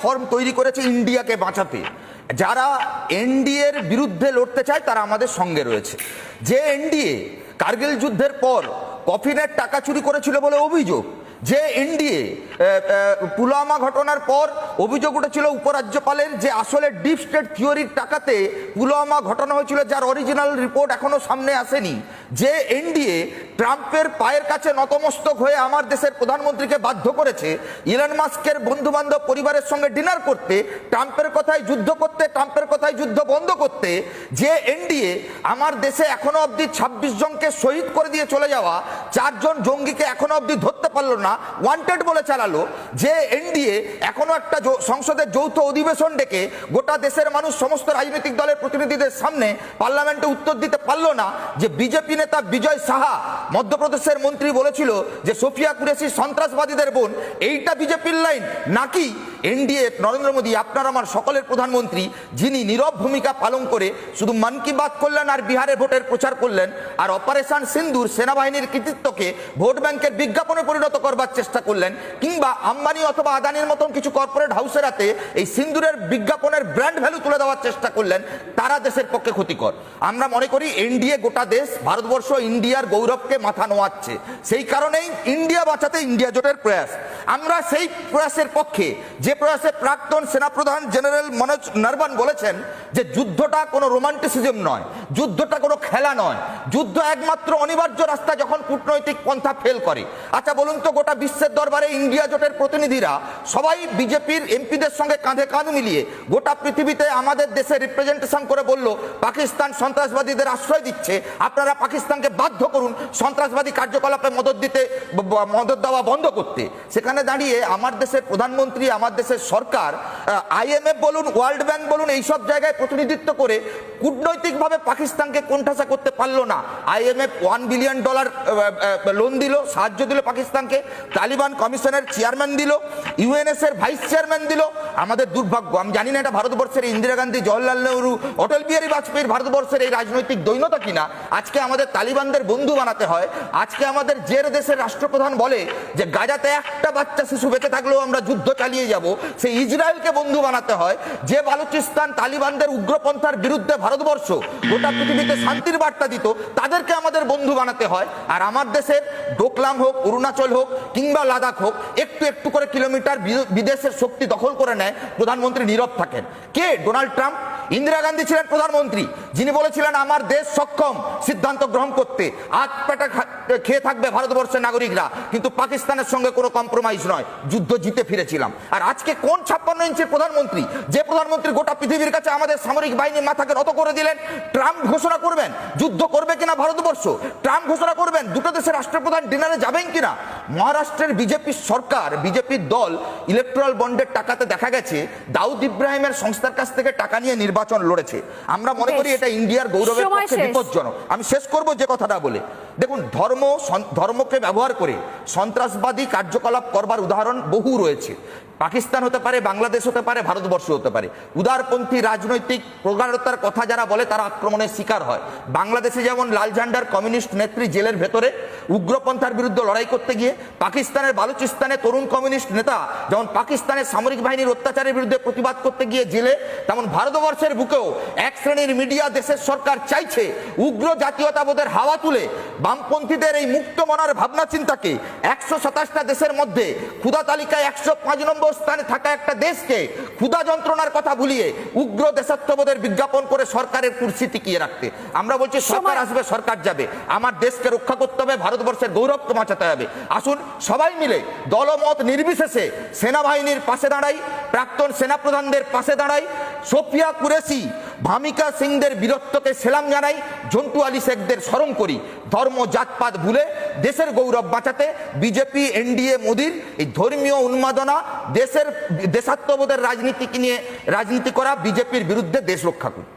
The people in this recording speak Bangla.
ফর্ম তৈরি করেছে ইন্ডিয়াকে বাঁচাতে। যারা এনডিএর বিরুদ্ধে লড়তে চায় তারা আমাদের সঙ্গে রয়েছে। যে এনডিএ কার্গিল যুদ্ধের পর কফিনের টাকা চুরি করেছিল বলে অভিযোগ, যে এনডিএ পুলওয়ামা ঘটনার পর অভিযোগ উঠেছিল উপরাজ্যপালের যে আসলে ডিপ স্টেট থিওরির টাকাতে পুলওয়ামা ঘটনা হয়েছিল, যার অরিজিনাল রিপোর্ট এখনো সামনে আসেনি, যে এনডিএ ট্রাম্পের পায়ের কাছে নতমস্তক হয়ে আমার দেশের প্রধানমন্ত্রীকে বাধ্য করেছে ইলন মাস্কের বন্ধু বান্ধব পরিবারের সঙ্গে ডিনার করতে, ট্রাম্পের কথায় যুদ্ধ করতে, ট্রাম্পের কথায় যুদ্ধ বন্ধ করতে, যে এনডিএ আমার দেশে এখনো অবধি 26 জনকে শহীদ করে দিয়ে চলে যাওয়া 4 জন জঙ্গিকে এখনো অবধি ধরতে পারলো না, ওয়ান্টেড বলে চালালো, যে এনডিএ এখনো একটা সংসদের যৌথ অধিবেশন ডেকে গোটা দেশের মানুষ সমস্ত রাজনৈতিক দলের প্রতিনিধিদের সামনে পার্লামেন্টে উত্তর দিতে পারলো না, যে বিজেপি নেতা বিজয় সাহা মধ্যপ্রদেশের মন্ত্রী বলেছিল যে সোফিয়া কুরেশি সন্ত্রাসবাদীদের বোন, এইটা বিজেপির লাইন নাকি এনডিএ নরেন্দ্র মোদী আপনার আমার সকলের প্রধানমন্ত্রী, যিনি নীরব ভূমিকা পালন করে শুধু মন কি বাত করলেন আর বিহারে ভোটের প্রচার করলেন, আর অপারেশন সিন্দুর সেনাবাহিনীর কৃতিত্বকে ভোট ব্যাংকের বিজ্ঞাপনে পরিণত করবার চেষ্টা করলেন, কিংবা আম্বানি অথবা আদানির মতন কিছু কর্পোরেট হাউসের হাতে এই সিন্দুরের বিজ্ঞাপনের ব্র্যান্ড ভ্যালু তুলে দেওয়ার চেষ্টা করলেন, তারা দেশের পক্ষে ক্ষতিকর। আমরা মনে করি এনডিএ গোটা দেশ ভারতবর্ষ ইন্ডিয়ার গৌরবকে মাথা নোয়াচ্ছে, সেই কারণেই ইন্ডিয়া বাঁচাতে ইন্ডিয়া জোটের প্রয়াস। আমরা সেই প্রয়াসের পক্ষে, যে প্রয়াসে প্রাক্তন সেনাপ্রধান জেনারেল মনোজ নরবন বলেছেন যে যুদ্ধটা কোনো রোমান্টিসিজম নয়, যুদ্ধটা কোনো খেলা নয়, যুদ্ধ একমাত্র অনিবার্য রাস্তা যখন কূটনৈতিক পন্থা ফেল করে। আচ্ছা বলুন তো, গোটা বিশ্বের দরবারে ইন্ডিয়া জোটের প্রতিনিধিরা সবাই বিজেপির এমপিদের সঙ্গে কাঁধে কাঁধ মিলিয়ে গোটা পৃথিবীতে আমাদের দেশে রিপ্রেজেন্টেশন করে বলল পাকিস্তান সন্ত্রাসবাদীদের আশ্রয় দিচ্ছে, আপনারা পাকিস্তানকে বাধ্য করুন সন্ত্রাসবাদী কার্যকলাপে মদত দেওয়া বন্ধ করতে। সেখানে দাঁড়িয়ে আমার দেশের প্রধানমন্ত্রী, আমার দেশের সরকার আইএমএফ বলুন, ওয়ার্ল্ড ব্যাংক বলুন, এইসব জায়গায় প্রতিনিধিত্ব করে কূটনৈতিকভাবে পাকিস্তানকে কোণঠাসা করতে পারলো না। আইএমএফ $1 বিলিয়ন লোন দিল, সাহায্য দিল পাকিস্তানকে, তালিবান কমিশনের চেয়ারম্যান দিল, ইউএনএস এর ভাইস চেয়ারম্যান দিল। আমাদের দুর্ভাগ্য, আমি জানি না এটা ভারতবর্ষের ইন্দিরা গান্ধী, জওহরলাল নেহরু, অটল বিহারী বাজপেয়ীর ভারতবর্ষের এই রাজনৈতিক দৈন্যতা কিনা আজকে আমাদের তালিবানদের বন্ধু বানাতে হয়। আজকে আমাদের যে দেশের রাষ্ট্রপ্রধান বলে যে গাজাতে একটা বাচ্চা শিশু বেঁচে থাকলেও আমরা যুদ্ধ চালিয়ে যাব, সেই ইসরায়েলকে বন্ধু বানাতে হয়। যে বালুচিস্তান তালিবানদের উগ্রপন্থার বিরুদ্ধে ভারতবর্ষ গোটা পৃথিবীতে শান্তির বার্তা দিত, তাদেরকে আমাদের বন্ধু বানাতে হয়। আর আমার দেশের ডোকলাম হোক, অরুণাচল হোক কিংবা লাদাখ হোক, একটু একটু করে কিলোমিটার বিদেশের শক্তি দখল করে নেয়, প্রধানমন্ত্রী নীরব থাকেন। কে? Donald Trump. ইন্দিরা গান্ধী ছিলেন প্রধানমন্ত্রী, যিনি বলেছিলেন আমার দেশ সক্ষম সিদ্ধান্ত গ্রহণ করতে, আজ পেটা খেয়ে থাকবে ভারতবর্ষের নাগরিকরা, কিন্তু পাকিস্তানের সঙ্গে কোনো কম্প্রোমাইজ নয়, যুদ্ধ জিতে ফিরেছিলাম। আর আজকে কোন 56 ইঞ্চির প্রধানমন্ত্রী, যে প্রধানমন্ত্রী গোটা পৃথিবীর কাছে আমাদের সামরিক বাহিনীর মাথাকে নত করে দিলেন, ট্রাম্প ঘোষণা করবেন যুদ্ধ করবে কিনা ভারতবর্ষ, ট্রাম্প ঘোষণা করবেন দুটো দেশের রাষ্ট্রপ্রধান ডিনারে যাবেন কিনা। মহারাষ্ট্রের বিজেপি সরকার, বিজেপির দল ইলেকট্রাল বন্ডের টাকাতে দেখা গেছে দাউদ ইব্রাহিমের সংস্থার কাছ থেকে টাকা নিয়ে নির্বাচন লড়েছে। আমরা মনে করি এটা ইন্ডিয়ার গৌরবের পক্ষে বিপজ্জনক। আমি শেষ করব যে কথাটা বলে, দেখুন ধর্মকে ব্যবহার করে সন্ত্রাসবাদী কার্যকলাপ করবার উদাহরণ বহু রয়েছে। পাকিস্তান হতে পারে, বাংলাদেশ হতে পারে, ভারতবর্ষ হতে পারে। উদারপন্থী রাজনৈতিক প্রগাঢ়তার কথা যারা বলে তারা আক্রমণের শিকার হয়। বাংলাদেশে যেমন লাল ঝান্ডার কমিউনিস্ট নেত্রী জেলের ভেতরে উগ্রপন্থার বিরুদ্ধে লড়াই করতে গিয়ে, পাকিস্তানের বালুচিস্তানে তরুণ কমিউনিস্ট নেতা যেমন পাকিস্তানের সামরিক বাহিনীর অত্যাচারের বিরুদ্ধে প্রতিবাদ করতে গিয়ে জেলে, তেমন ভারতবর্ষের বুকেও এক শ্রেণীর মিডিয়া দেশের সরকার চাইছে উগ্র জাতীয়তাবোধের হাওয়া তুলে বামপন্থীদের এই মুক্ত মনার ভাবনা চিন্তাকে 127টা দেশের মধ্যে ক্ষুধা তালিকায় 105 নম্বর স্থানে থাকা একটা দেশকে ক্ষুধা যন্ত্রণার কথা ভুলিয়ে উগ্র দেশাত্মবোধের বিজ্ঞাপন করে সরকারের কুর্সি টিকিয়ে রাখতে। আমরা বলছি সরকার আসবে, সরকার যাবে, আমার দেশকে রক্ষা করতে হবে, ভারতবর্ষের গৌরবকে বাঁচাতে হবে। আসুন সবাই মিলে দলমত নির্বিশেষে সেনাবাহিনীর পাশে দাঁড়াই, প্রাক্তন সেনাপ্রধানদের পাশে দাঁড়াই, সোফিয়া কুরেশি, ভামিকা সিংদের বীরত্বকে সেলাম জানাই, ঝন্টু আলী শেখদের স্মরণ করি। ধর্ম জাতপাত ভুলে দেশের গৌরব বাঁচাতে বিজেপি, এনডিএ, মোদির এই ধর্মীয় উন্মাদনা, দেশের দেশাত্মবোধের রাজনীতি করা বিজেপির বিরুদ্ধে দেশ রক্ষা করুন।